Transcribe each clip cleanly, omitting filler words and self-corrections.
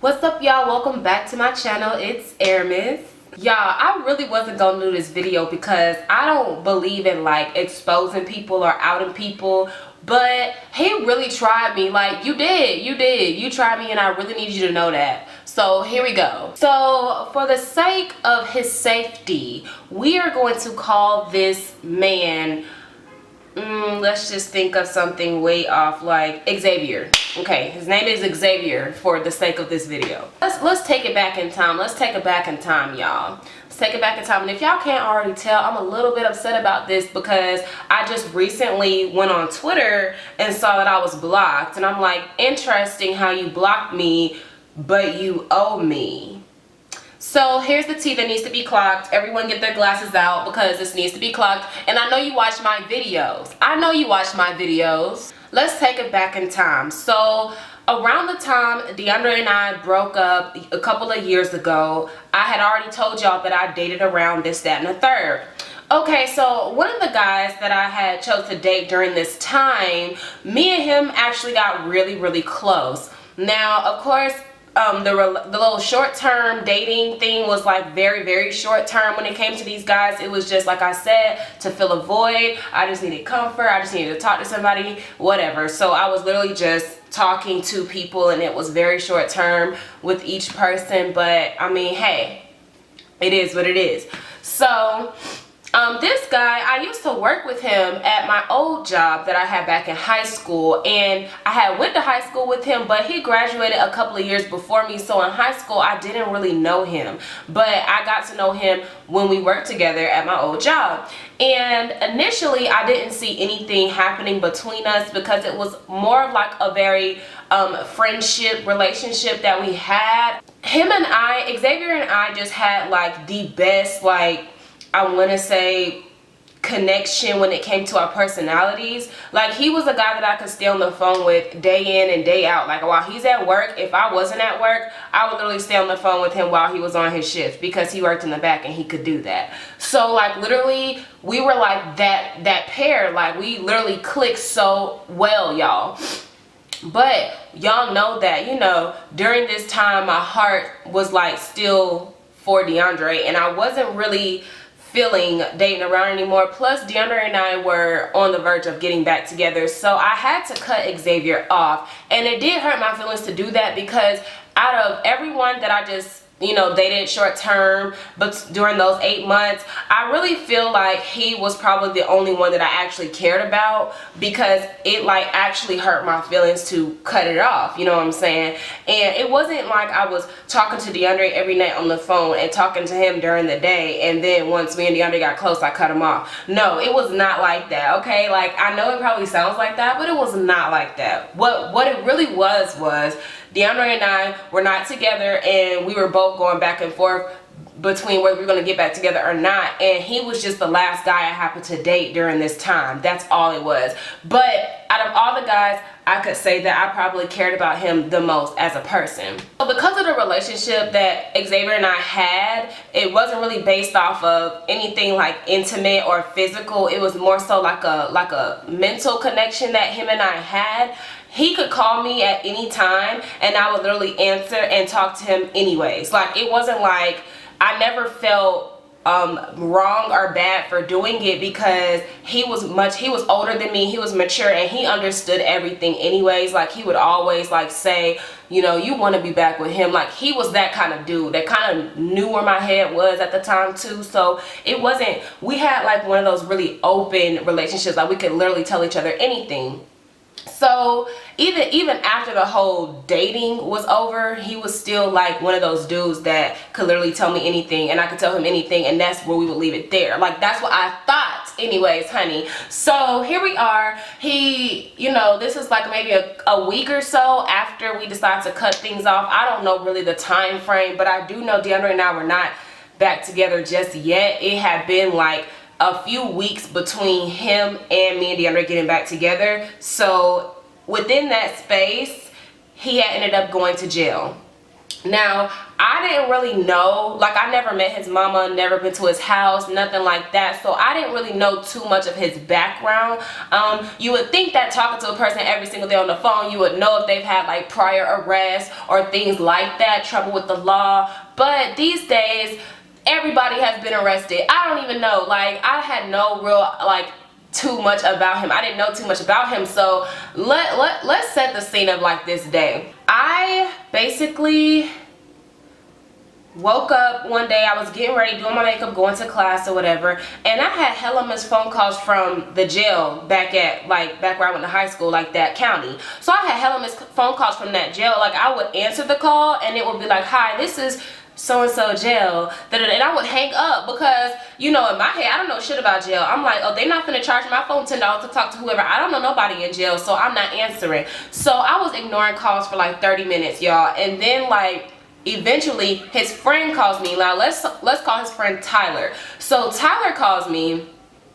What's up, y'all? Welcome back to my channel. It's Aramis. Y'all, I really wasn't gonna do this video because I don't believe in like exposing people or outing people, but he really tried me. Like, you tried me, and I really need you to know that. So here we go. So for the sake of his safety, we are going to call this man, let's just think of something way off, like Xavier. Okay, his name is Xavier for the sake of this video. Let's take it back in time. Let's take it back in time, y'all. Let's take it back in time. And if y'all can't already tell, I'm a little bit upset about this because I just recently went on Twitter and saw that I was blocked. And I'm like, interesting how you blocked me, but you owe me. So here's the tea that needs to be clocked. Everyone get their glasses out because this needs to be clocked. And I know you watch my videos. Let's take it back in time. So around the time DeAndre and I broke up a couple of years ago, I had already told y'all that I dated around this, that, and the third. Okay, so one of the guys that I had chose to date during this time, me and him actually got really close. Now, of course, the little short-term dating thing was like very short-term when it came to these guys. It was just, like I said, to fill a void. I just needed comfort. I just needed to talk to somebody, whatever. So I was literally just talking to people, and it was very short-term with each person. But I mean, hey, it is what it is. So this guy, I used to work with him at my old job that I had back in high school, and I had went to high school with him, but he graduated a couple of years before me. So in high school, I didn't really know him, but I got to know him when we worked together at my old job. And initially, I didn't see anything happening between us because it was more of like a very friendship relationship that we had. Xavier and I just had like the best, like, I want to say, connection when it came to our personalities. Like, he was a guy that I could stay on the phone with day in and day out. Like, while he's at work, if I wasn't at work, I would literally stay on the phone with him while he was on his shift because he worked in the back and he could do that. So like, literally, we were like that pair. Like, we literally clicked so well, y'all. But y'all know that, you know, during this time, my heart was like still for DeAndre, and I wasn't really feeling dating around anymore. Plus, DeAndre and I were on the verge of getting back together, so I had to cut Xavier off. And it did hurt my feelings to do that because out of everyone that I just, you know, dated short term, but during those 8 months, I really feel like he was probably the only one that I actually cared about, because it like actually hurt my feelings to cut it off, you know what I'm saying? And it wasn't like I was talking to DeAndre every night on the phone and talking to him during the day, and then once me and DeAndre got close, I cut him off. No, it was not like that, okay? Like, I know it probably sounds like that, but it was not like that. What it really was DeAndre and I were not together, and we were both going back and forth between whether we were going to get back together or not, and he was just the last guy I happened to date during this time. That's all it was. But out of all the guys, I could say that I probably cared about him the most as a person. So because of the relationship that Xavier and I had, it wasn't really based off of anything like intimate or physical. It was more so like a mental connection that him and I had. He could call me at any time and I would literally answer and talk to him anyways. Like, it wasn't like I never felt wrong or bad for doing it, because he was older than me, he was mature, and he understood everything anyways. Like, he would always like say, you know, you want to be back with him. Like, he was that kind of dude that kind of knew where my head was at the time too. So it wasn't, we had like one of those really open relationships, like we could literally tell each other anything. So even after the whole dating was over, he was still like one of those dudes that could literally tell me anything, and I could tell him anything, and that's where we would leave it there. Like, that's what I thought anyways, honey. So here we are. He, you know, this is like maybe a week or so after we decided to cut things off. I don't know really the time frame, but I do know DeAndre and I were not back together just yet. It had been like a few weeks between him and me and DeAndre getting back together. So within that space, he had ended up going to jail. Now, I didn't really know, like I never met his mama, never been to his house, nothing like that. So I didn't really know too much of his background. You would think that talking to a person every single day on the phone, you would know if they've had like prior arrests or things like that, trouble with the law. But these days, everybody has been arrested. I don't even know, like I had no real like too much about him. I didn't know too much about him. So let's set the scene of like this day. I basically woke up one day. I was getting ready, doing my makeup, going to class or whatever, and I had hella missed phone calls from the jail back where I went to high school, like that county. So I had hella missed phone calls from that jail. Like I would answer the call and it would be like, hi, this is so-and-so jail, and I would hang up because, you know, in my head, I don't know shit about jail. I'm like, oh, they not finna charge my phone $10 to talk to whoever. I don't know nobody in jail, so I'm not answering. So I was ignoring calls for like 30 minutes, y'all, and then like eventually his friend calls me. Now let's call his friend Tyler. So Tyler calls me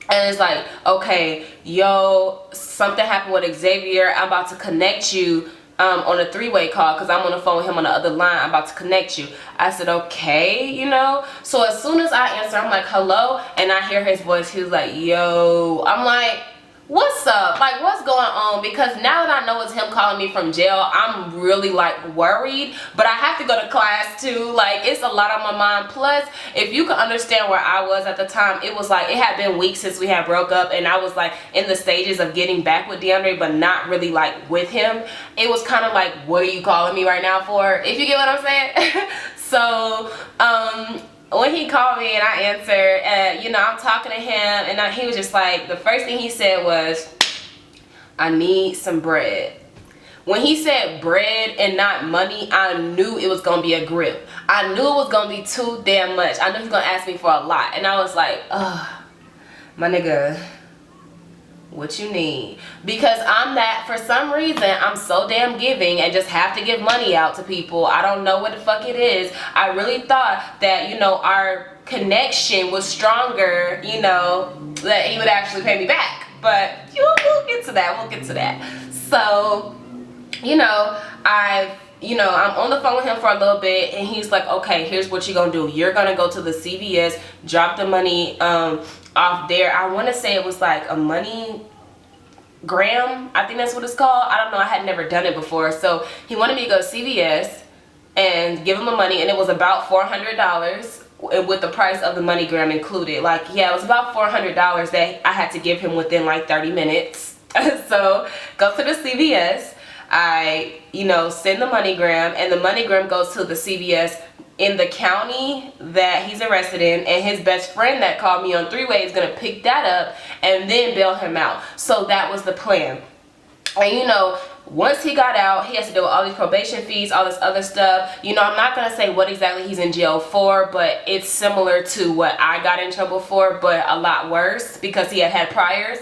and it's like, okay, yo, something happened with Xavier. I'm about to connect you on a three-way call because I'm on the phone with him on the other line. I'm about to connect you. I said, okay, you know. So as soon as I answer, I'm like, hello, and I hear his voice. He was like, yo. I'm like, what's up? Like, what's going on? Because now that I know it's him calling me from jail, I'm really like worried, but I have to go to class too. Like, it's a lot on my mind. Plus, if you can understand where I was at the time, it was like it had been weeks since we had broke up, and I was like in the stages of getting back with DeAndre, but not really like with him. It was kind of like, what are you calling me right now for? If you get what I'm saying. So when he called me and I answered, you know, I'm talking to him, and he was just like, the first thing he said was, I need some bread. When he said bread and not money, I knew it was going to be a grip. I knew it was going to be too damn much. I knew he was going to ask me for a lot. And I was like, ugh, my nigga, what you need? Because I'm that, for some reason, I'm so damn giving and just have to give money out to people. I don't know what the fuck it is. I really thought that, you know, our connection was stronger, you know, that he would actually pay me back. But we'll get to that. We'll get to that. So, you know, I'm on the phone with him for a little bit, and he's like, okay, here's what you're gonna do. You're gonna go to the CVS, drop the money off there. I want to say it was like a money gram, I think that's what it's called. I don't know, I had never done it before. So he wanted me to go to CVS and give him the money, and it was about $400 with the price of the money gram included. Like, yeah, it was about $400 that I had to give him within like 30 minutes. So go to the CVS, I, you know, send the MoneyGram, and the MoneyGram goes to the CVS in the county that he's arrested in, and his best friend that called me on three-way is going to pick that up and then bail him out. So that was the plan. And you know, once he got out, he has to deal with all these probation fees, all this other stuff. You know, I'm not going to say what exactly he's in jail for, but it's similar to what I got in trouble for, but a lot worse because he had priors.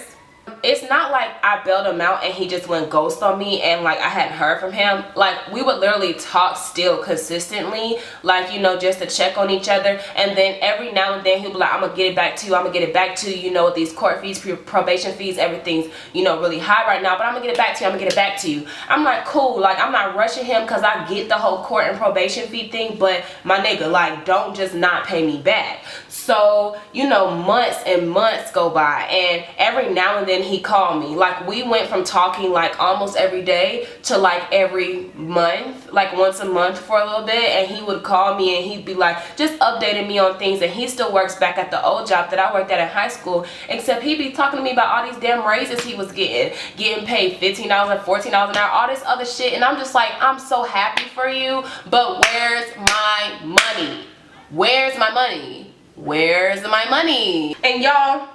It's not like I bailed him out and he just went ghost on me and like I hadn't heard from him. Like, we would literally talk still consistently, like, you know, just to check on each other. And then every now and then he'll be like, I'm gonna get it back to you, I'm gonna get it back to you, you know, with these court fees, probation fees, everything's, you know, really high right now, but I'm gonna get it back to you, I'm gonna get it back to you. I'm like, cool. Like, I'm not rushing him because I get the whole court and probation fee thing, but my nigga, like, don't just not pay me back. So, you know, months and months go by, and every now and then he called me. Like, we went from talking like almost every day to like every month, like once a month for a little bit, and he would call me and he'd be like just updating me on things. And he still works back at the old job that I worked at in high school, except he'd be talking to me about all these damn raises he was getting paid $15 and $14 an hour, all this other shit. And I'm just like, I'm so happy for you, but where's my money? Where's my money? Where's my money? And y'all,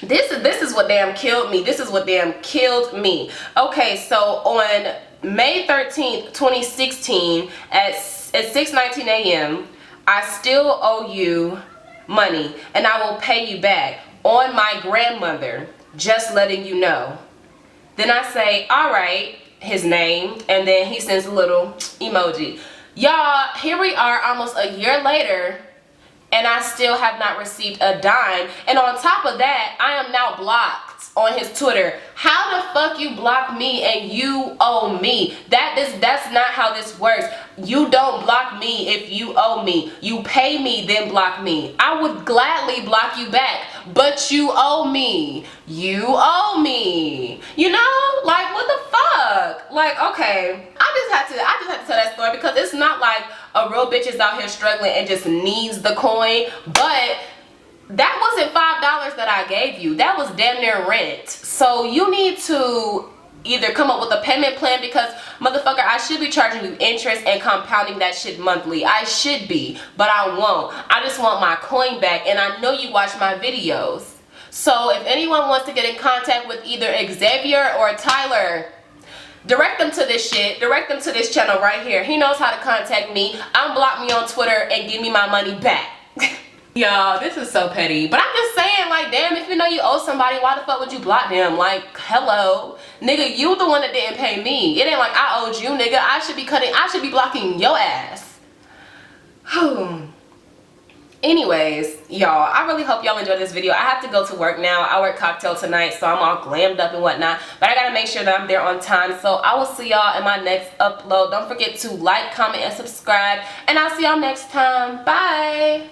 this is what damn killed me. This is what damn killed me. Okay, so on May 13th, 2016 at 6:19 a.m. I still owe you money and I will pay you back on my grandmother, just letting you know. Then I say, all right, his name, and then he sends a little emoji. Y'all, here we are almost a year later, and I still have not received a dime. And on top of that, I am now blocked. on his Twitter. How the fuck you block me and you owe me? That's not how this works. You don't block me if you owe me. You pay me, then block me. I would gladly block you back, but you owe me. You owe me. You know, like, what the fuck? Like, okay, I just had to tell that story because it's not like a real bitch is out here struggling and just needs the coin, but that wasn't $5 that I gave you. That was damn near rent. So you need to either come up with a payment plan, because motherfucker, I should be charging you interest and compounding that shit monthly. I should be, but I won't. I just want my coin back, and I know you watch my videos. So if anyone wants to get in contact with either Xavier or Tyler, direct them to this shit. Direct them to this channel right here. He knows how to contact me. Unblock me on Twitter and give me my money back. Y'all, this is so petty. But I'm just saying, like, damn, if you know you owe somebody, why the fuck would you block them? Like, hello. Nigga, you the one that didn't pay me. It ain't like I owed you, nigga. I should be blocking your ass. Anyways, y'all, I really hope y'all enjoyed this video. I have to go to work now. I work cocktail tonight, so I'm all glammed up and whatnot. But I gotta make sure that I'm there on time. So I will see y'all in my next upload. Don't forget to like, comment, and subscribe. And I'll see y'all next time. Bye.